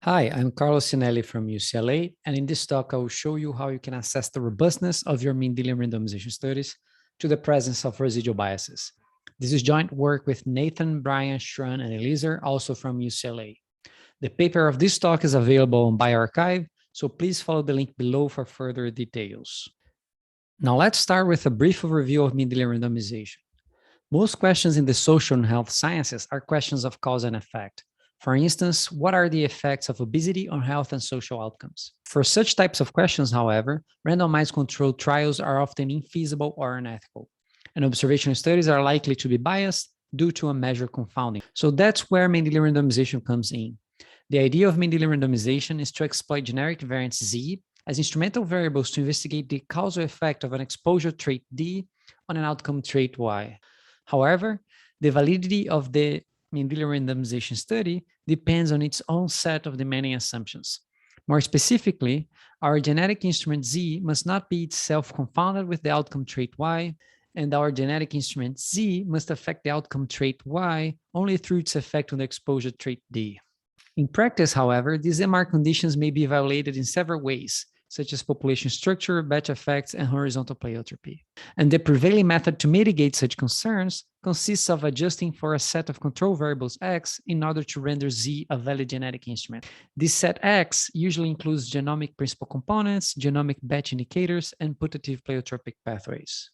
Hi, I'm Carlos Cinelli from UCLA, and in this talk, I will show you how you can assess the robustness of your Mendelian randomization studies to the presence of residual biases. This is joint work with Nathan, Brian, Shran, and Eliezer, also from UCLA. The paper of this talk is available on bioRxiv, so please follow the link below for further details. Now let's start with a brief overview of Mendelian randomization. Most questions in the social and health sciences are questions of cause and effect. For instance, what are the effects of obesity on health and social outcomes? For such types of questions, however, randomized controlled trials are often infeasible or unethical, and observational studies are likely to be biased due to a measure confounding. So that's where Mendelian randomization comes in. The idea of Mendelian randomization is to exploit generic variance Z as instrumental variables to investigate the causal effect of an exposure trait D on an outcome trait Y. However, the validity of the Mendelian randomization study depends on its own set of demanding assumptions. More specifically, our genetic instrument Z must not be itself confounded with the outcome trait Y, and our genetic instrument Z must affect the outcome trait Y only through its effect on the exposure trait D. In practice, however, these MR conditions may be violated in several ways, such as population structure, batch effects, and horizontal pleiotropy. And the prevailing method to mitigate such concerns consists of adjusting for a set of control variables X in order to render Z a valid genetic instrument. This set X usually includes genomic principal components, genomic batch indicators, and putative pleiotropic pathways.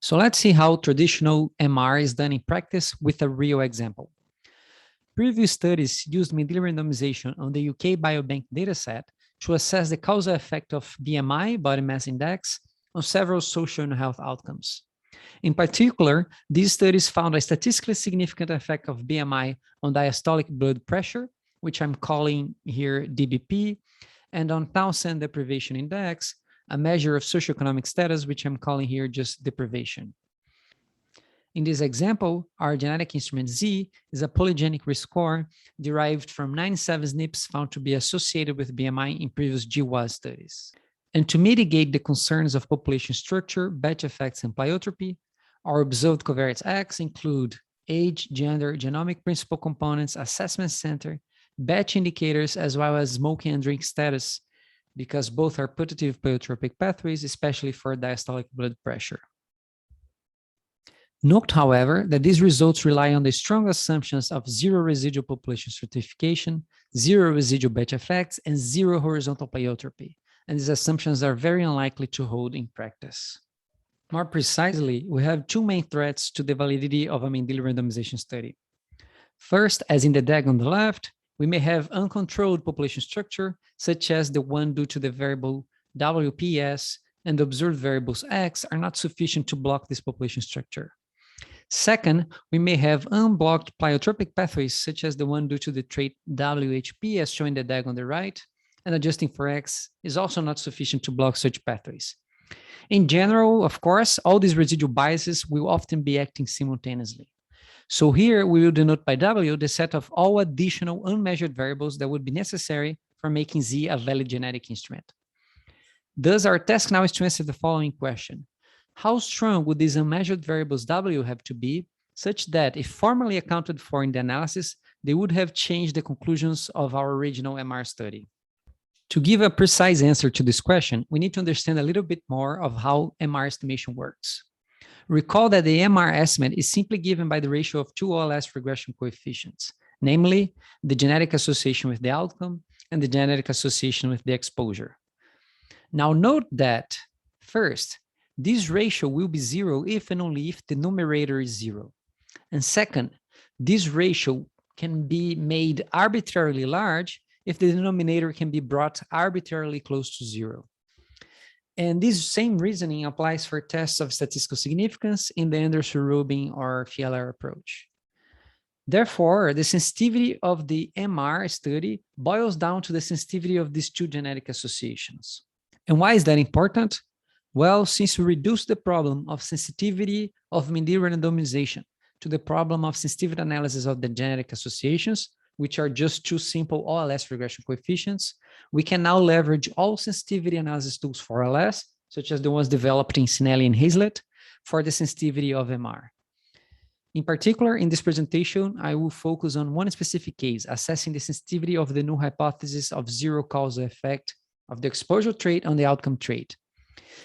So let's see how traditional MR is done in practice with a real example. Previous studies used Mendelian randomization on the UK Biobank dataset to assess the causal effect of BMI, body mass index, on several social and health outcomes. In particular, these studies found a statistically significant effect of BMI on diastolic blood pressure, which I'm calling here DBP, and on Townsend deprivation index, a measure of socioeconomic status, which I'm calling here just deprivation. In this example, our genetic instrument Z is a polygenic risk score derived from 97 SNPs found to be associated with BMI in previous GWAS studies. And to mitigate the concerns of population structure, batch effects, and pleiotropy, our observed covariates X include age, gender, genomic principal components, assessment center, batch indicators, as well as smoking and drink status, because both are putative pleiotropic pathways, especially for diastolic blood pressure. Note, however, that these results rely on the strong assumptions of zero residual population stratification, zero residual batch effects, and zero horizontal pleiotropy, and these assumptions are very unlikely to hold in practice. More precisely, we have two main threats to the validity of a Mendelian randomization study. First, as in the diagram on the left, we may have uncontrolled population structure, such as the one due to the variable WPS, and the observed variables X are not sufficient to block this population structure. Second, we may have unblocked pleiotropic pathways, such as the one due to the trait WHP, as shown in the diagram on the right, and adjusting for X is also not sufficient to block such pathways. In general, of course, all these residual biases will often be acting simultaneously. So here we will denote by W the set of all additional unmeasured variables that would be necessary for making Z a valid genetic instrument. Thus, our task now is to answer the following question. How strong would these unmeasured variables W have to be such that if formally accounted for in the analysis, they would have changed the conclusions of our original MR study? To give a precise answer to this question, we need to understand a little bit more of how MR estimation works. Recall that the MR estimate is simply given by the ratio of two OLS regression coefficients, namely the genetic association with the outcome and the genetic association with the exposure. Now note that, first, this ratio will be zero if and only if the numerator is zero. And second, this ratio can be made arbitrarily large if the denominator can be brought arbitrarily close to zero. And this same reasoning applies for tests of statistical significance in the Anderson-Rubin or Fieler approach. Therefore, the sensitivity of the MR study boils down to the sensitivity of these two genetic associations. And why is that important? Well, since we reduce the problem of sensitivity of Mendelian randomization to the problem of sensitivity analysis of the genetic associations, which are just two simple OLS regression coefficients, we can now leverage all sensitivity analysis tools for OLS, such as the ones developed in Cinelli and Hazlett, for the sensitivity of MR. In particular, in this presentation, I will focus on one specific case, assessing the sensitivity of the null hypothesis of zero causal effect of the exposure trait on the outcome trait.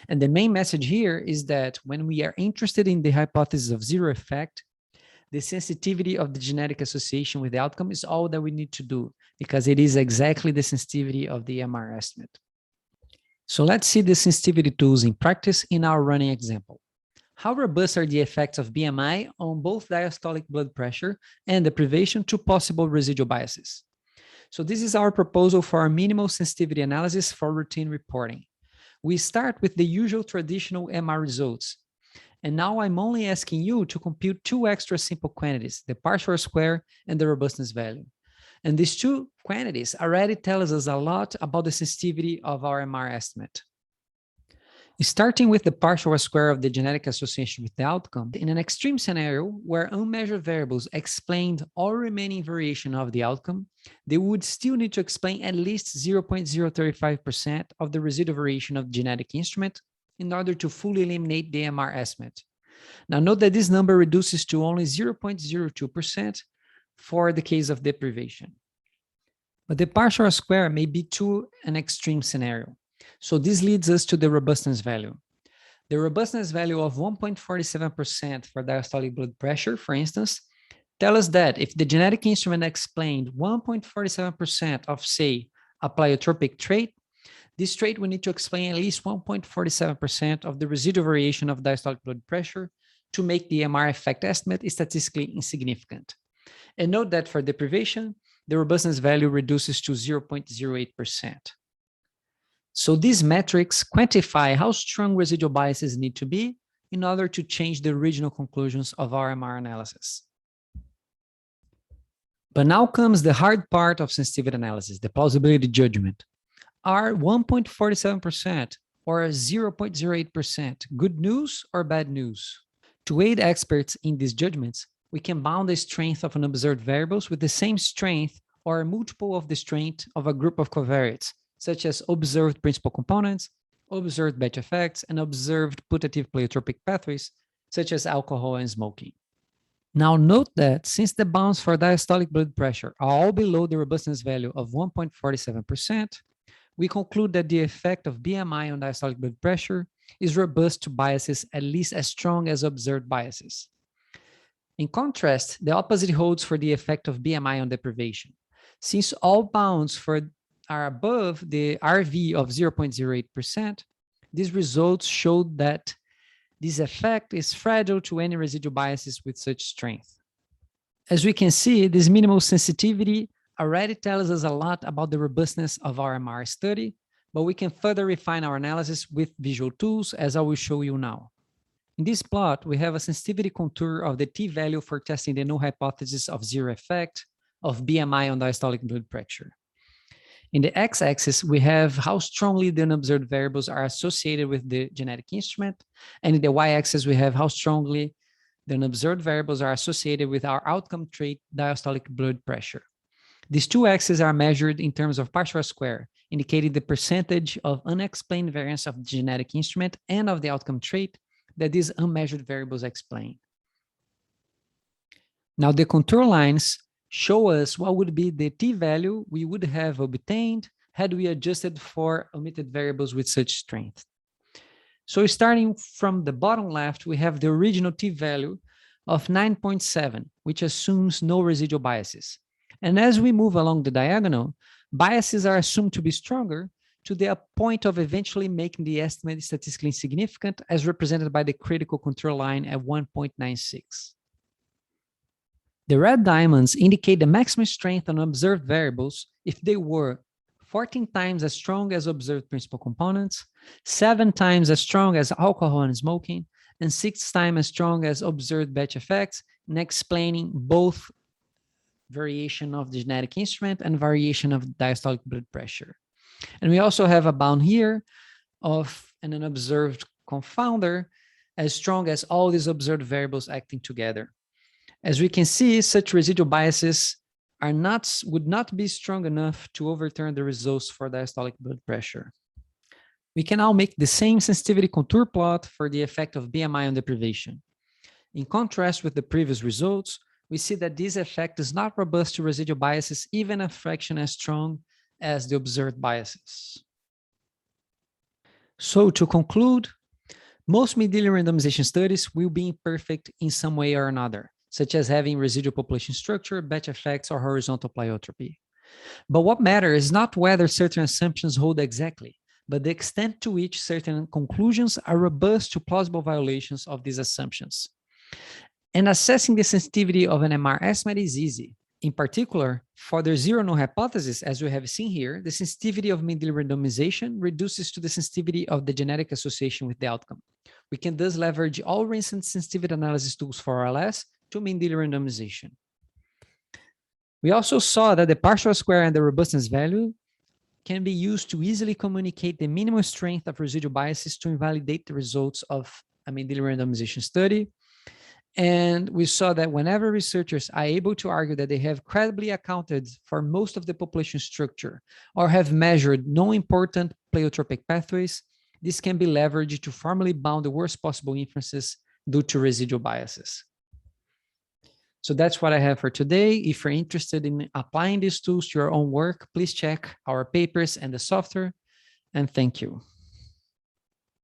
And the main message here is that when we are interested in the hypothesis of zero effect, the sensitivity of the genetic association with the outcome is all that we need to do, because it is exactly the sensitivity of the MR estimate. So let's see the sensitivity tools in practice in our running example. How robust are the effects of BMI on both diastolic blood pressure and deprivation to possible residual biases? So this is our proposal for our minimal sensitivity analysis for routine reporting. We start with the usual traditional MR results. And now I'm only asking you to compute two extra simple quantities, the partial square and the robustness value. And these two quantities already tell us a lot about the sensitivity of our MR estimate. Starting with the partial square of the genetic association with the outcome, in an extreme scenario where unmeasured variables explained all remaining variation of the outcome, they would still need to explain at least 0.035% of the residual variation of the genetic instrument in order to fully eliminate the MR estimate. Now note that this number reduces to only 0.02% for the case of deprivation. But the partial square may be to an extreme scenario. So this leads us to the robustness value. The robustness value of 1.47% for diastolic blood pressure, for instance, tell us that if the genetic instrument explained 1.47% of, say, a pleiotropic trait, this trait will need to explain at least 1.47% of the residual variation of diastolic blood pressure to make the MR effect estimate statistically insignificant. And note that for deprivation, the robustness value reduces to 0.08%. So these metrics quantify how strong residual biases need to be in order to change the original conclusions of our MR analysis. But now comes the hard part of sensitivity analysis, the plausibility judgment. Are 1.47% or 0.08% good news or bad news? To aid experts in these judgments, we can bound the strength of unobserved variables with the same strength or a multiple of the strength of a group of covariates, such as observed principal components, observed batch effects, and observed putative pleiotropic pathways, such as alcohol and smoking. Now note that since the bounds for diastolic blood pressure are all below the robustness value of 1.47%, we conclude that the effect of BMI on diastolic blood pressure is robust to biases at least as strong as observed biases. In contrast, the opposite holds for the effect of BMI on deprivation. Since all bounds are above the RV of 0.08%, these results showed that this effect is fragile to any residual biases with such strength. As we can see, this minimal sensitivity already tells us a lot about the robustness of our MR study, but we can further refine our analysis with visual tools, as I will show you now. In this plot, we have a sensitivity contour of the t-value for testing the null hypothesis of zero effect of BMI on diastolic blood pressure. In the x-axis, we have how strongly the unobserved variables are associated with the genetic instrument, and in the y-axis, we have how strongly the unobserved variables are associated with our outcome trait, diastolic blood pressure. These two axes are measured in terms of partial square, indicating the percentage of unexplained variance of the genetic instrument and of the outcome trait that these unmeasured variables explain. Now the contour lines show us what would be the t-value we would have obtained had we adjusted for omitted variables with such strength. So starting from the bottom left, we have the original t-value of 9.7, which assumes no residual biases. And as we move along the diagonal, biases are assumed to be stronger to the point of eventually making the estimate statistically insignificant, as represented by the critical control line at 1.96. The red diamonds indicate the maximum strength on observed variables if they were 14 times as strong as observed principal components, 7 times as strong as alcohol and smoking, and 6 times as strong as observed batch effects, in explaining both variation of the genetic instrument and variation of diastolic blood pressure. And we also have a bound here of an unobserved confounder as strong as all these observed variables acting together. As we can see, such residual biases would not be strong enough to overturn the results for diastolic blood pressure. We can now make the same sensitivity contour plot for the effect of BMI on deprivation. In contrast with the previous results, we see that this effect is not robust to residual biases, even a fraction as strong as the observed biases. So to conclude, most Mendelian randomization studies will be imperfect in some way or another, such as having residual population structure, batch effects, or horizontal pleiotropy. But what matters is not whether certain assumptions hold exactly, but the extent to which certain conclusions are robust to plausible violations of these assumptions. And assessing the sensitivity of an MR estimate is easy. In particular, for the zero-null hypothesis, as we have seen here, the sensitivity of Mendelian randomization reduces to the sensitivity of the genetic association with the outcome. We can thus leverage all recent sensitivity analysis tools for RLS to Mendelian randomization. We also saw that the partial square and the robustness value can be used to easily communicate the minimum strength of residual biases to invalidate the results of a Mendelian randomization study. And we saw that whenever researchers are able to argue that they have credibly accounted for most of the population structure or have measured non-important pleiotropic pathways, this can be leveraged to formally bound the worst possible inferences due to residual biases. So that's what I have for today. If you're interested in applying these tools to your own work, please check our papers and the software. And thank you.